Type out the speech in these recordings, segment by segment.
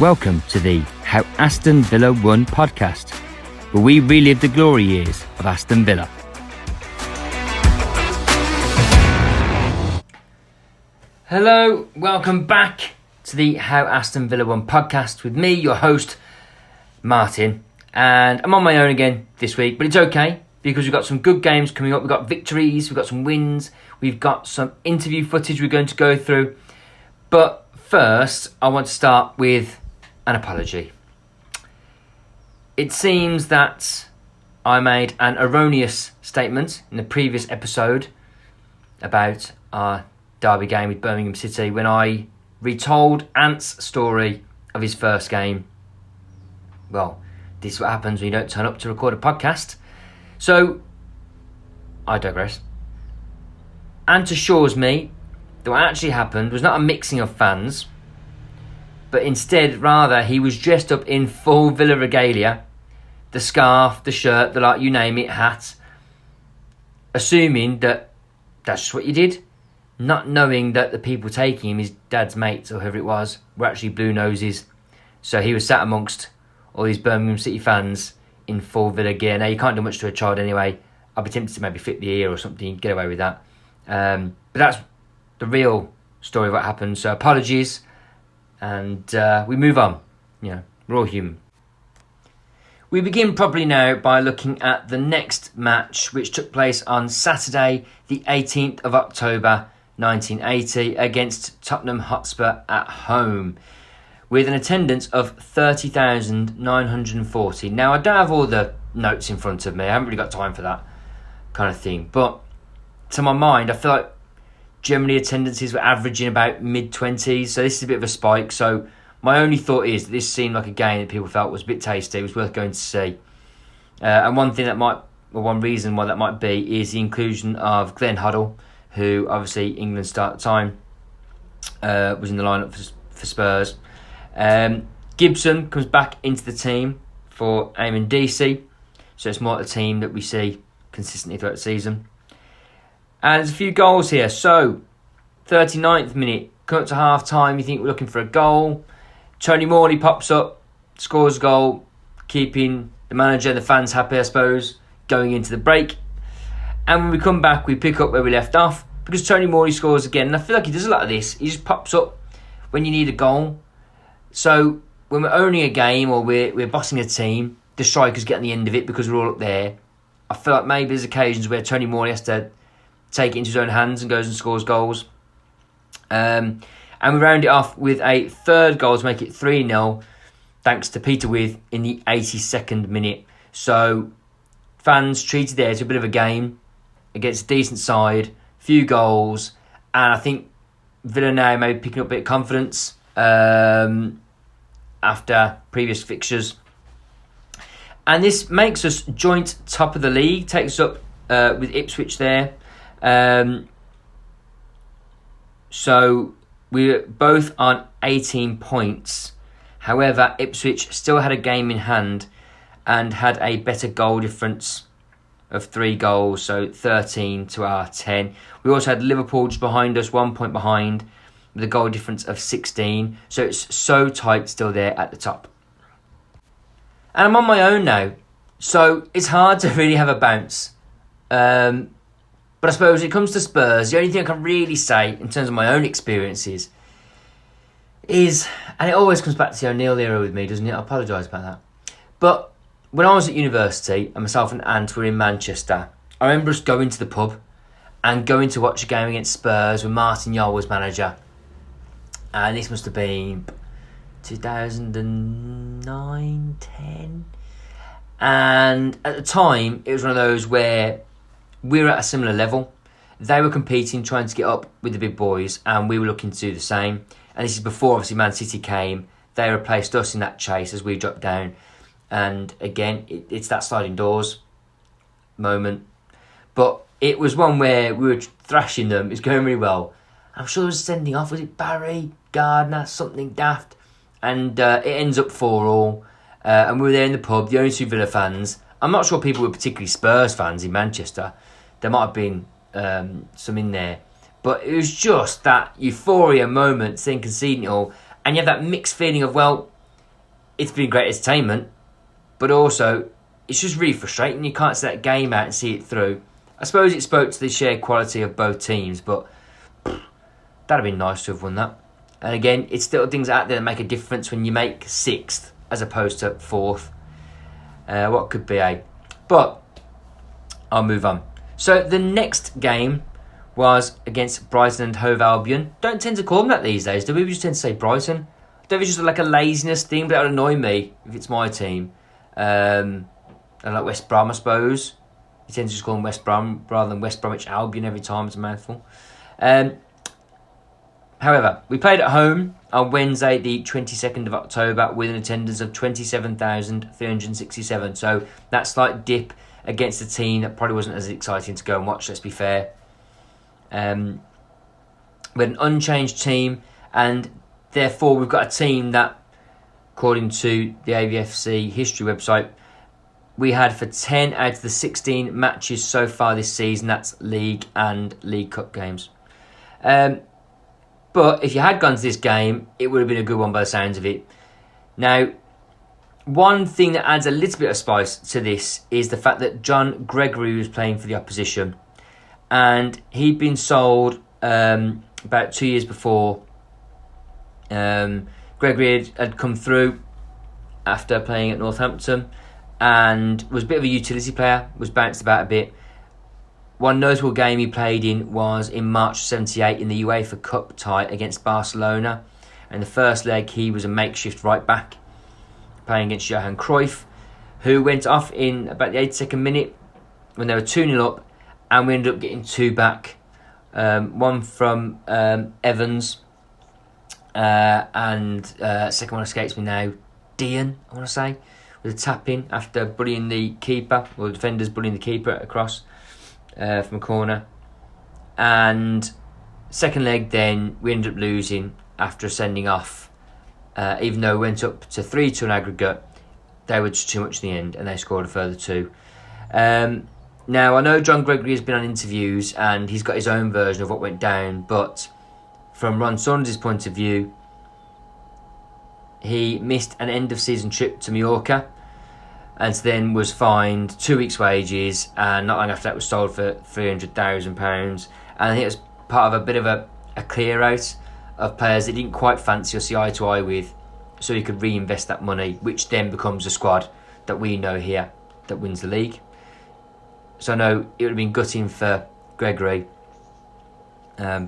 Welcome to the How Aston Villa Won podcast, where we relive the glory years of Aston Villa. Hello, welcome back to the How Aston Villa Won podcast with me, your host, Martin. And I'm on my own again this week, but it's okay because we've got some good games coming up. We've got victories, we've got some wins, we've got some interview footage we're going to go through. But first, I want to start with an apology. It seems that I made an erroneous statement in the previous episode about our derby game with Birmingham City when I retold Ant's story of his first game. Well, this is what happens when you don't turn up to record a podcast. So, I digress. Ant assures me that what actually happened was not a mixing of fans, but instead, rather, he was dressed up in full Villa regalia, the scarf, the shirt, the you name it, hat, assuming that that's just what you did, not knowing that the people taking him, his dad's mates or whoever it was, were actually blue noses. So he was sat amongst all these Birmingham City fans in full Villa gear. Now, you can't do much to a child anyway. I'd be tempted to maybe flip the ear or something, get away with that. But that's the real story of what happened. So apologies. And we move on. You know, we're all human. We begin properly now by looking at the next match, which took place on Saturday, the 18th of October, 1980, against Tottenham Hotspur at home, with an attendance of 30,940. Now, I don't have all the notes in front of me. I haven't really got time for that kind of thing. But to my mind, I feel like generally attendances were averaging about mid-20s, so this is a bit of a spike. So my only thought is that this seemed like a game that people felt was a bit tasty, it was worth going to see. And one reason why that might be is the inclusion of Glenn Hoddle, who obviously England start at the time was in the lineup for Spurs. Gibson comes back into the team for Eamon DC, so it's more a team that we see consistently throughout the season. And there's a few goals here. So, 39th minute, come up to half time, you think we're looking for a goal. Tony Morley pops up, scores a goal, keeping the manager and the fans happy, I suppose, going into the break. And when we come back, we pick up where we left off because Tony Morley scores again. And I feel like he does a lot of this. He just pops up when you need a goal. So, when we're owning a game or we're bossing a team, the strikers get on the end of it because we're all up there. I feel like maybe there's occasions where Tony Morley has to take it into his own hands and goes and scores goals. And we round it off with a third goal to make it 3-0, thanks to Peter With in the 82nd minute. So fans treated there to a bit of a game against a decent side, few goals, and I think Villa now may be picking up a bit of confidence after previous fixtures. And this makes us joint top of the league, takes us up with Ipswich there. So we're both on 18 points. However, Ipswich still had a game in hand and had a better goal difference of 3 goals, so 13 to our 10. We also had Liverpool just behind us, 1 point behind, with a goal difference of 16. So it's so tight still there at the top. And I'm on my own now, so it's hard to really have a bounce. But I suppose when it comes to Spurs, the only thing I can really say in terms of my own experiences is, and it always comes back to the O'Neill era with me, doesn't it? I apologise about that. But when I was at university and myself and Ant were in Manchester, I remember us going to the pub and going to watch a game against Spurs when Martin Jol was manager. And this must have been 2009, 10. And at the time, it was one of those where we were at a similar level. They were competing, trying to get up with the big boys, and we were looking to do the same. And this is before, obviously, Man City came. They replaced us in that chase as we dropped down. And again, it's that sliding doors moment. But it was one where we were thrashing them. It was going really well. I'm sure it was sending off. Was it Barry, Gardner, something daft? And it ends up 4-4. And we were there in the pub, the only 2 Villa fans. I'm not sure people were particularly Spurs fans in Manchester. There might have been some in there. But it was just that euphoria moment, seeing conceding it all. And you have that mixed feeling of, well, it's been great entertainment, but also it's just really frustrating. You can't see that game out and see it through. I suppose it spoke to the sheer quality of both teams, but that'd have been nice to have won that. And again, it's still things out there that make a difference when you make 6th as opposed to 4th. What could be a... But I'll move on. So the next game was against Brighton and Hove Albion. Don't tend to call them that these days, do we? We just tend to say Brighton. Don't know if it's just like a laziness thing, but that would annoy me if it's my team. And like West Brom, I suppose. You tend to just call them West Brom rather than West Bromwich Albion every time. It's a mouthful. However, we played at home on Wednesday, the 22nd of October, with an attendance of 27,367. So that slight dip against a team that probably wasn't as exciting to go and watch, let's be fair. We had an unchanged team, and therefore we've got a team that, according to the AVFC history website, we had for 10 out of the 16 matches so far this season. That's League and League Cup games. But if you had gone to this game, it would have been a good one by the sounds of it. Now, one thing that adds a little bit of spice to this is the fact that John Gregory was playing for the opposition. And he'd been sold about 2 years before. Gregory had come through after playing at Northampton and was a bit of a utility player, was bounced about a bit. One notable game he played in was in March 78 in the UEFA Cup tie against Barcelona. And the first leg, he was a makeshift right back, playing against Johan Cruyff, who went off in about the 82nd minute when they were 2-0 up, and we ended up getting 2 back. One from Evans, and second one escapes me now, Dean, I want to say, with a tap-in after bullying the keeper, or the defenders bullying the keeper across from a corner. And second leg then, we ended up losing after sending off. Even though we went up to 3-2 in aggregate, they were just too much in the end, and they scored a further 2. Now, I know John Gregory has been on interviews and he's got his own version of what went down, but from Ron Saunders' point of view, he missed an end-of-season trip to Mallorca and then was fined 2 weeks' wages, and not long after that was sold for £300,000. And I think it was part of a bit of a clear-out of players that didn't quite fancy or see eye to eye with, so he could reinvest that money, which then becomes a squad that we know here that wins the league. So I know it would have been gutting for Gregory,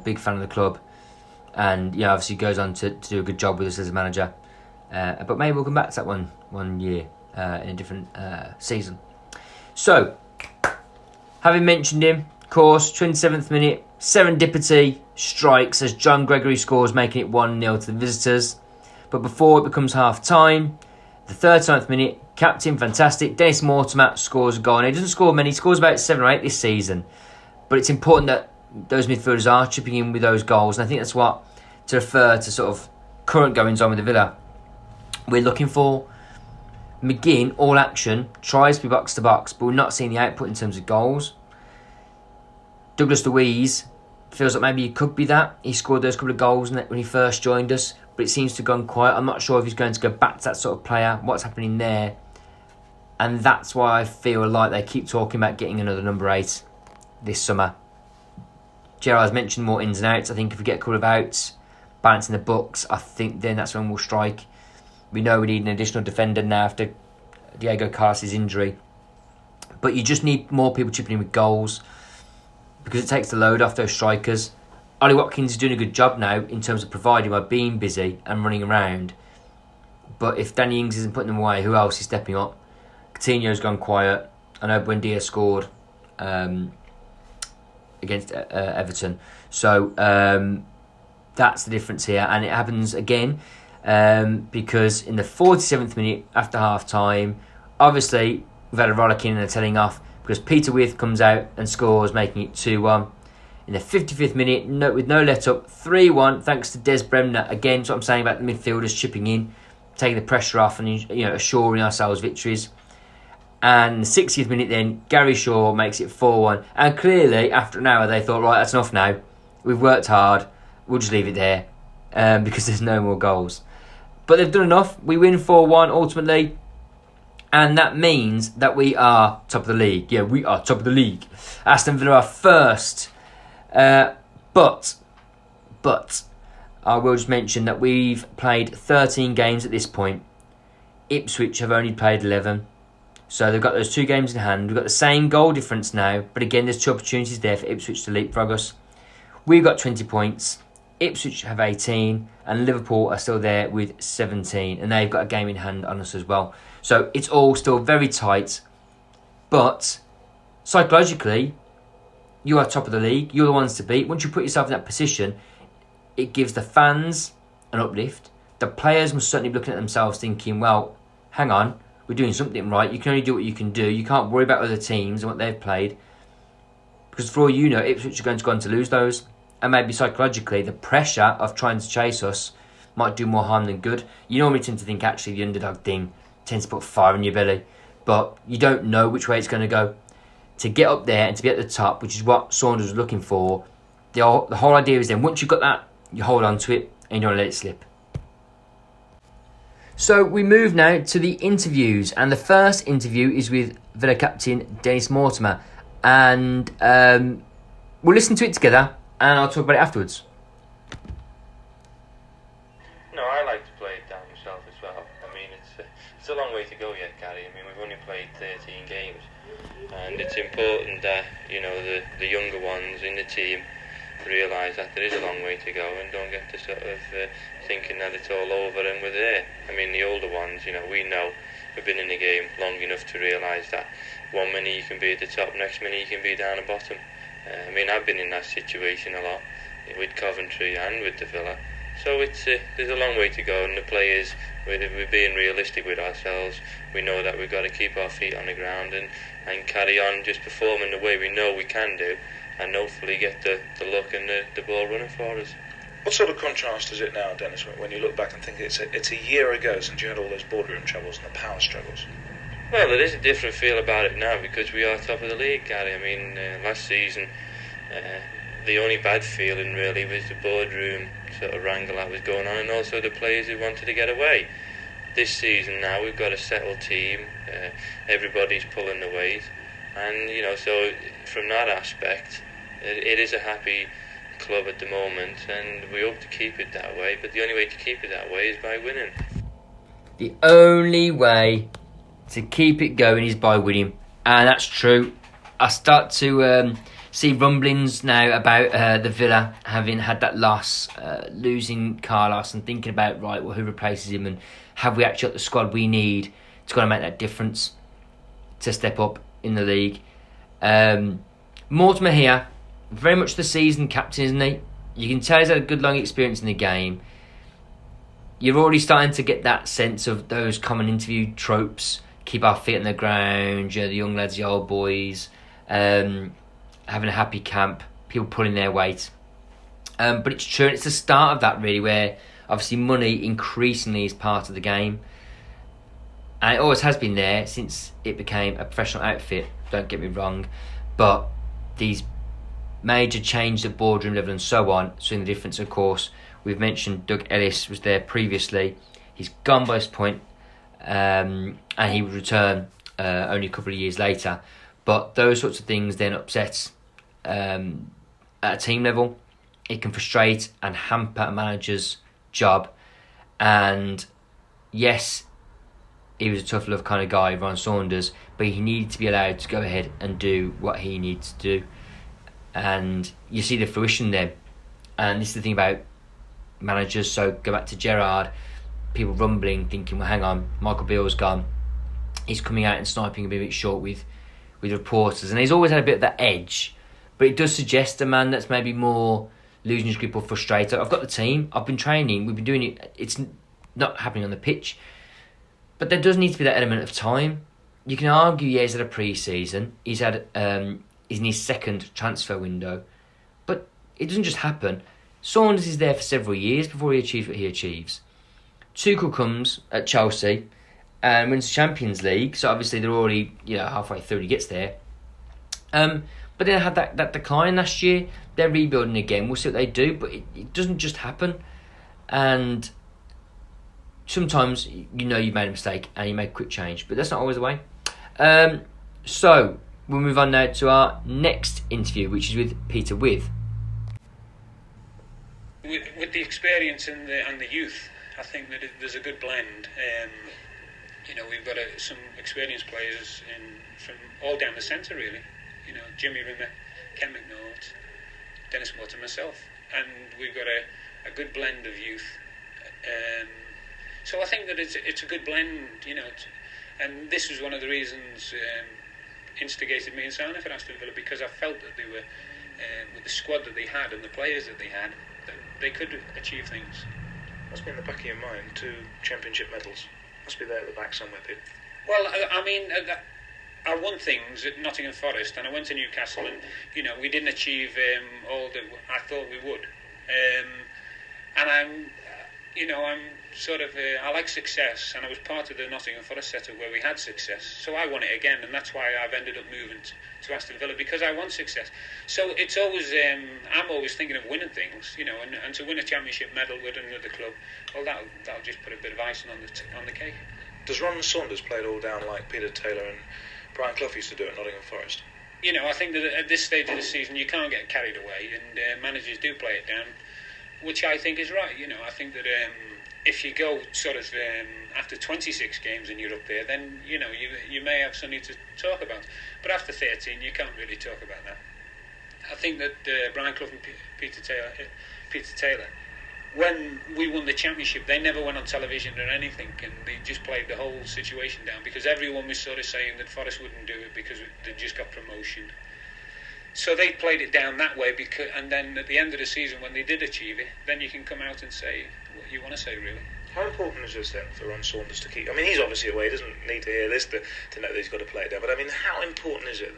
big fan of the club, and obviously goes on to do a good job with us as a manager. But maybe we'll come back to that one year in a different season. So, having mentioned him, of course, 27th minute, serendipity strikes as John Gregory scores, making it 1-0 to the visitors. But before it becomes half-time, the 39th minute, captain, fantastic, Dennis Mortimer scores a goal. And he doesn't score many, he scores about 7 or 8 this season. But it's important that those midfielders are chipping in with those goals. And I think that's what, to refer to sort of current goings on with the Villa, we're looking for. McGinn, all action, tries to be box to box, but we're not seeing the output in terms of goals. Douglas Luiz feels like maybe he could be that. He scored those couple of goals when he first joined us, but it seems to have gone quiet. I'm not sure if he's going to go back to that sort of player, what's happening there. And that's why I feel like they keep talking about getting another number 8 this summer. Gerard's mentioned more ins and outs. I think if we get a couple of outs, balancing the books, I think then that's when we'll strike. We know we need an additional defender now after Diego Carlos' injury. But you just need more people chipping in with goals, because it takes the load off those strikers. Ollie Watkins is doing a good job now in terms of providing by being busy and running around. But if Danny Ings isn't putting them away, who else is stepping up? Coutinho's gone quiet. I know Buendia scored against Everton. So that's the difference here. And it happens again because in the 47th minute after half-time, obviously we've had a rollicking and a telling off because Peter With comes out and scores, making it 2-1. In the 55th minute, with no let-up, 3-1, thanks to Des Bremner. Again, that's what I'm saying about the midfielders chipping in, taking the pressure off and assuring ourselves victories. And the 60th minute then, Gary Shaw makes it 4-1. And clearly, after an hour, they thought, right, that's enough now. We've worked hard. We'll just leave it there because there's no more goals. But they've done enough. We win 4-1 ultimately. And that means that we are top of the league. Yeah, we are top of the league. Aston Villa are first. But I will just mention that we've played 13 games at this point. Ipswich have only played 11. So they've got those 2 games in hand. We've got the same goal difference now. But again, there's 2 opportunities there for Ipswich to leapfrog us. We've got 20 points. Ipswich have 18. And Liverpool are still there with 17. And they've got a game in hand on us as well. So it's all still very tight. But psychologically, you are top of the league. You're the ones to beat. Once you put yourself in that position, it gives the fans an uplift. The players must certainly be looking at themselves thinking, well, hang on, we're doing something right. You can only do what you can do. You can't worry about other teams and what they've played. Because for all you know, Ipswich are going to go on to lose those. And maybe psychologically, the pressure of trying to chase us might do more harm than good. You normally tend to think actually the underdog thing tends to put fire in your belly. But you don't know which way it's going to go. To get up there and to be at the top, which is what Saunders was looking for, the whole idea is then once you've got that, you hold on to it and you don't let it slip. So we move now to the interviews, and the first interview is with Villa captain Dennis Mortimer, and we'll listen to it together and I'll talk about it afterwards. No, I like to play it down myself as well. I mean, it's a long way to go yet, Gary. I mean, we've only played 13 games, and it's important that the younger ones in the team realise that there is a long way to go and don't get to sort of thinking that it's all over and we're there. I mean, the older ones, we know we've been in the game long enough to realise that one minute you can be at the top, next minute you can be down the bottom. I mean, I've been in that situation a lot with Coventry and with the Villa. So there's a long way to go, and the players, we're being realistic with ourselves. We know that we've got to keep our feet on the ground and carry on just performing the way we know we can do, and hopefully get the luck and the ball running for us. What sort of contrast is it now, Dennis, when you look back and think it's a year ago since you had all those boardroom troubles and the power struggles? Well, there is a different feel about it now because we are top of the league, Gary. I mean, last season, the only bad feeling really was the boardroom sort of wrangle that was going on, and also the players who wanted to get away. This season now, we've got a settled team. Everybody's pulling the weight, and so from that aspect, it is a happy club at the moment, and we hope to keep it that way. But the only way to keep it that way is by winning. The only way to keep it going is by winning, and that's true. I start to see rumblings now about the Villa having had that loss, losing Carlos, and thinking about who replaces him, and have we actually got the squad we need to kind of make that difference to step up in the league. Mortimer here, very much the seasoned captain, isn't he? You can tell he's had a good long experience in the game. You're already starting to get that sense of those common interview tropes. Keep our feet on the ground, the young lads, the old boys, having a happy camp, people pulling their weight. But it's true, it's the start of that really, where obviously money increasingly is part of the game. And it always has been there since it became a professional outfit, don't get me wrong. But these major changes at boardroom level and so on, seeing the difference, of course. We've mentioned Doug Ellis was there previously. He's gone by this point, and he would return only a couple of years later. But those sorts of things then upset at a team level. It can frustrate and hamper a manager's job. And yes, he was a tough love kind of guy, Ron Saunders, but he needed to be allowed to go ahead and do what he needs to do. And you see the fruition there. And this is the thing about managers. So go back to Gerrard, people rumbling, thinking, well, hang on, Michael Beale's gone. He's coming out and sniping a bit short with reporters. And he's always had a bit of that edge. But it does suggest a man that's maybe more losing his grip or frustrated. I've got the team, I've been training, we've been doing it. It's not happening on the pitch. But there does need to be that element of time. You can argue, he's had a pre-season. He's had... He's in his second transfer window. But it doesn't just happen. Saunders is there for several years before he achieves what he achieves. Tuchel comes at Chelsea and wins the Champions League. So obviously they're already halfway through he gets there. But then had that decline last year. They're rebuilding again. We'll see what they do. But it doesn't just happen. And sometimes you know you've made a mistake and you make a quick change, but that's not always the way. So we'll move on now to our next interview, which is with Peter With. With the experience and the youth, I think that there's a good blend. We've got some experienced players from all down the centre, really. Jimmy Rimmer, Ken McNaught, Dennis Watt and myself. And we've got a good blend of youth. So I think that it's a good blend, and this was one of the reasons instigated me in signing for Aston Villa, because I felt that they were, with the squad that they had and the players that they had, that they could achieve things. Must be in the back of your mind, 2 championship medals. Must be there at the back somewhere, Pete. Well, I won things at Nottingham Forest, and I went to Newcastle, and we didn't achieve all that I thought we would. And I'm sort of I like success, and I was part of the Nottingham Forest setup where we had success, so I want it again, and that's why I've ended up moving to Aston Villa, because I want success. So it's always I'm always thinking of winning things, and to win a championship medal with another club, well, that'll just put a bit of icing on the cake. Does Ron Saunders play it all down like Peter Taylor and Brian Clough used to do at Nottingham Forest? I think that at this stage of the season you can't get carried away, and managers do play it down, which I think is right. I think that if you go sort of after 26 games and you're up there, then you may have something to talk about. But after 13, you can't really talk about that. I think that Brian Clough and Peter Taylor, when we won the championship, they never went on television or anything, and they just played the whole situation down, because everyone was sort of saying that Forest wouldn't do it because they just got promotion. So they played it down that way, and then at the end of the season, when they did achieve it, then you can come out and say what you want to say, really. How important is this then for Ron Saunders to keep? I mean, he's obviously away, he doesn't need to hear this to know that he's got to play it down, but I mean, how important is it?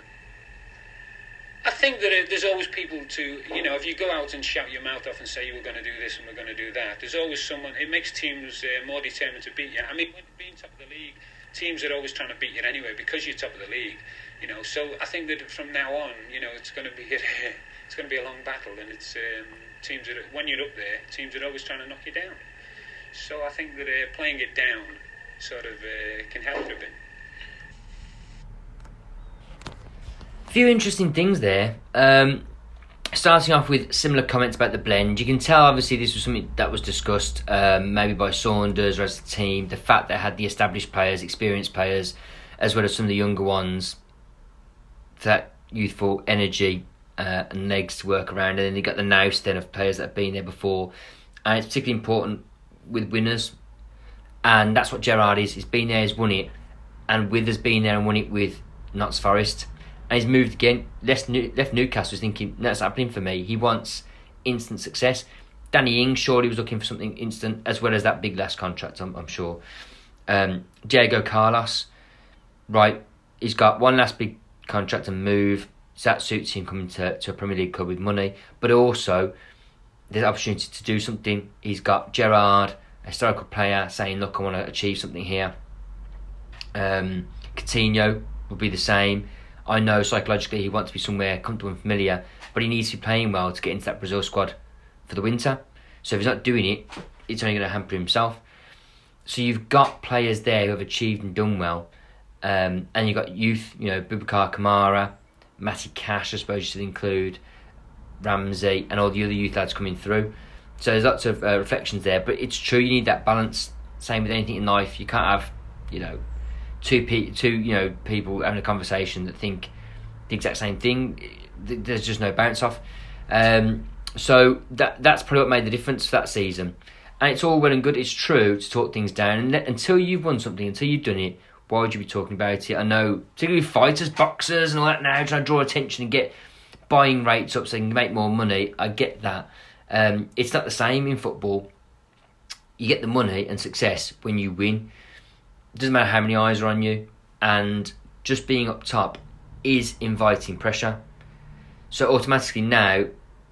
I think that there's always people to, if you go out and shout your mouth off and say you were going to do this and we're going to do that, there's always someone, it makes teams more determined to beat you. I mean, being top of the league, teams are always trying to beat you anyway because you're top of the league, so I think that from now on, it's going to be it's going to be a long battle, and it's teams that, when you're up there, teams are always trying to knock you down. So I think that playing it down sort of can help a bit. Few interesting things there. Starting off with similar comments about the blend, you can tell obviously this was something that was discussed maybe by Saunders or as a team. The fact they had the established players, experienced players, as well as some of the younger ones, that youthful energy and legs to work around, and then you got the nous then of players that have been there before, and it's particularly important with winners, and that's what Gerrard is. He's been there, he's won it, and Withers been there and won it with Notts Forest. And he's moved again, left Newcastle thinking, that's happening for me. He wants instant success. Danny Ings surely was looking for something instant, as well as that big last contract, I'm sure. Diego Carlos, right, he's got one last big contract and move, so that suits him coming to a Premier League club with money. But also, there's opportunity to do something. He's got Gerrard, a historical player, saying, look, I want to achieve something here. Coutinho will be the same. I know psychologically he wants to be somewhere comfortable and familiar, but he needs to be playing well to get into that Brazil squad for the winter. So if he's not doing it, it's only going to hamper himself. So you've got players there who have achieved and done well, and you've got youth, Boubacar Kamara, Matty Cash, I suppose you should include, Ramsey, and all the other youth lads coming through. So there's lots of reflections there, but it's true, you need that balance. Same with anything in life. You can't have, two people having a conversation that think the exact same thing. There's just no bounce off. So that's probably what made the difference for that season. And it's all well and good, it's true, to talk things down. And until you've won something, until you've done it, why would you be talking about it? I know, particularly fighters, boxers and all that now, trying to draw attention and get buying rates up so they can make more money. I get that. It's not the same in football. You get the money and success when you win. It doesn't matter how many eyes are on you, and just being up top is inviting pressure. So automatically now,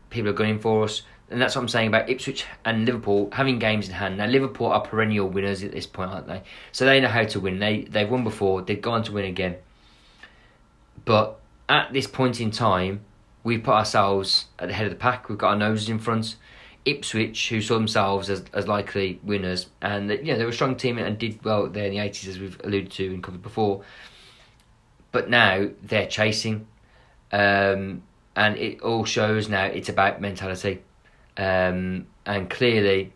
people are going for us, and that's what I'm saying about Ipswich and Liverpool having games in hand. Now Liverpool are perennial winners at this point, aren't they? So they know how to win. They've won before, they've gone to win again. But at this point in time, we've put ourselves at the head of the pack. We've got our noses in front. Ipswich, who saw themselves as likely winners, and they were a strong team and did well there in the 80s, as we've alluded to and covered before. But now they're chasing, and it all shows now it's about mentality, and clearly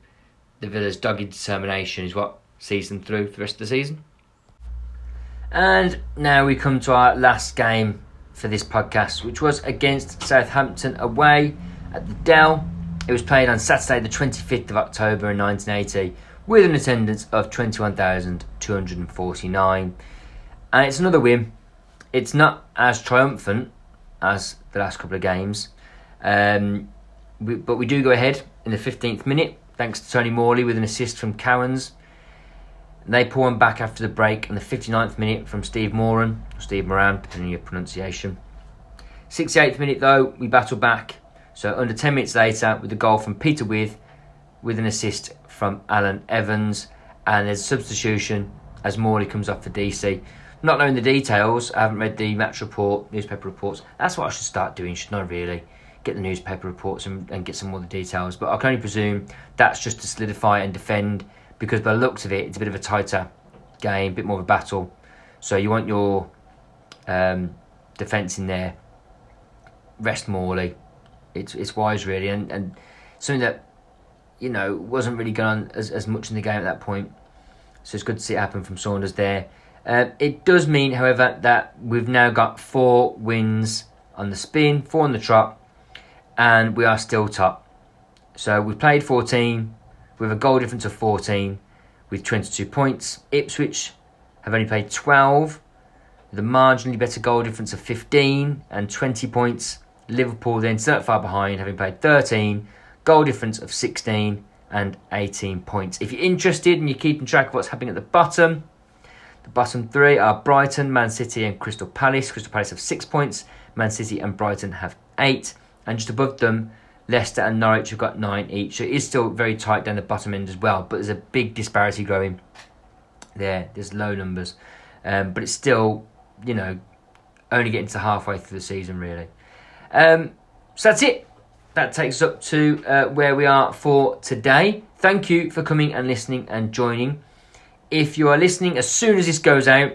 the Villa's dogged determination is what sees them through for the rest of the season. And now we come to our last game for this podcast, which was against Southampton away at the Dell. It was played on Saturday the 25th of October in 1980 with an attendance of 21,249. And it's another win. It's not as triumphant as the last couple of games. But we do go ahead in the 15th minute, thanks to Tony Morley with an assist from Cowans. They pull one back after the break in the 59th minute from Steve Moran, or Steve Moran, depending on your pronunciation. 68th minute though, we battle back. So under 10 minutes later, with a goal from Peter with an assist from Alan Evans. And there's a substitution as Morley comes off for DC. Not knowing the details, I haven't read the match report, newspaper reports. That's what I should start doing, shouldn't I really? Get the newspaper reports and get some more of the details. But I can only presume that's just to solidify and defend, because by the looks of it, it's a bit of a tighter game, a bit more of a battle. So you want your defence in there. Rest Morley. It's wise, really, and something that wasn't really going on as much in the game at that point. So it's good to see it happen from Saunders there. It does mean, however, that we've now got 4 wins on the spin, 4 on the trot, and we are still top. So we've played 14 with a goal difference of 14 with 22 points. Ipswich have only played 12 with a marginally better goal difference of 15 and 20 points. Liverpool then still not far behind, having played 13, goal difference of 16 and 18 points. If you're interested and you're keeping track of what's happening at the bottom 3 are Brighton, Man City and Crystal Palace. Crystal Palace have 6 points, Man City and Brighton have 8, and just above them, Leicester and Norwich have got 9 each. So it is still very tight down the bottom end as well, but there's a big disparity growing there. There's low numbers, but it's still, only getting to halfway through the season, really. So that's it. That takes us up to where we are for today. Thank you for coming and listening and joining. If you are listening as soon as this goes out,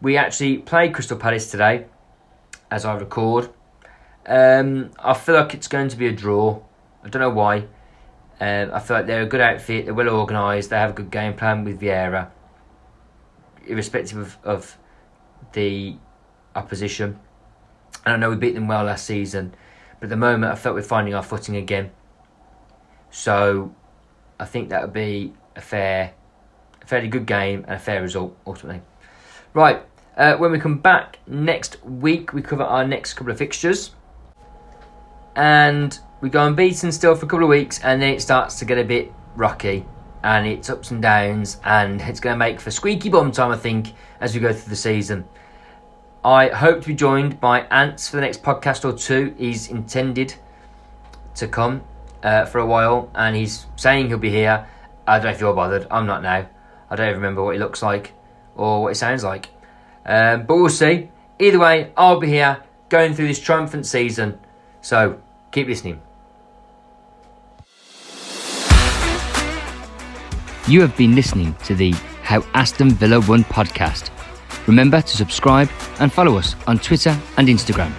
we actually played Crystal Palace today, as I record. I feel like it's going to be a draw. I don't know why. I feel like they're a good outfit. They're well organised. They have a good game plan with Vieira, irrespective of the opposition. And I know we beat them well last season, but at the moment I felt we're finding our footing again. So I think that would be a fairly good game and a fair result ultimately. Right, when we come back next week, we cover our next couple of fixtures. And we go unbeaten still for a couple of weeks, and then it starts to get a bit rocky. And it's ups and downs, and it's going to make for squeaky bum time, I think, as we go through the season. I hope to be joined by Ants for the next podcast or two. He's intended to come for a while, and he's saying he'll be here. I don't know if you're bothered. I'm not now. I don't even remember what he looks like or what he sounds like. But we'll see. Either way, I'll be here going through this triumphant season. So keep listening. You have been listening to the How Aston Villa Won podcast. Remember to subscribe and follow us on Twitter and Instagram.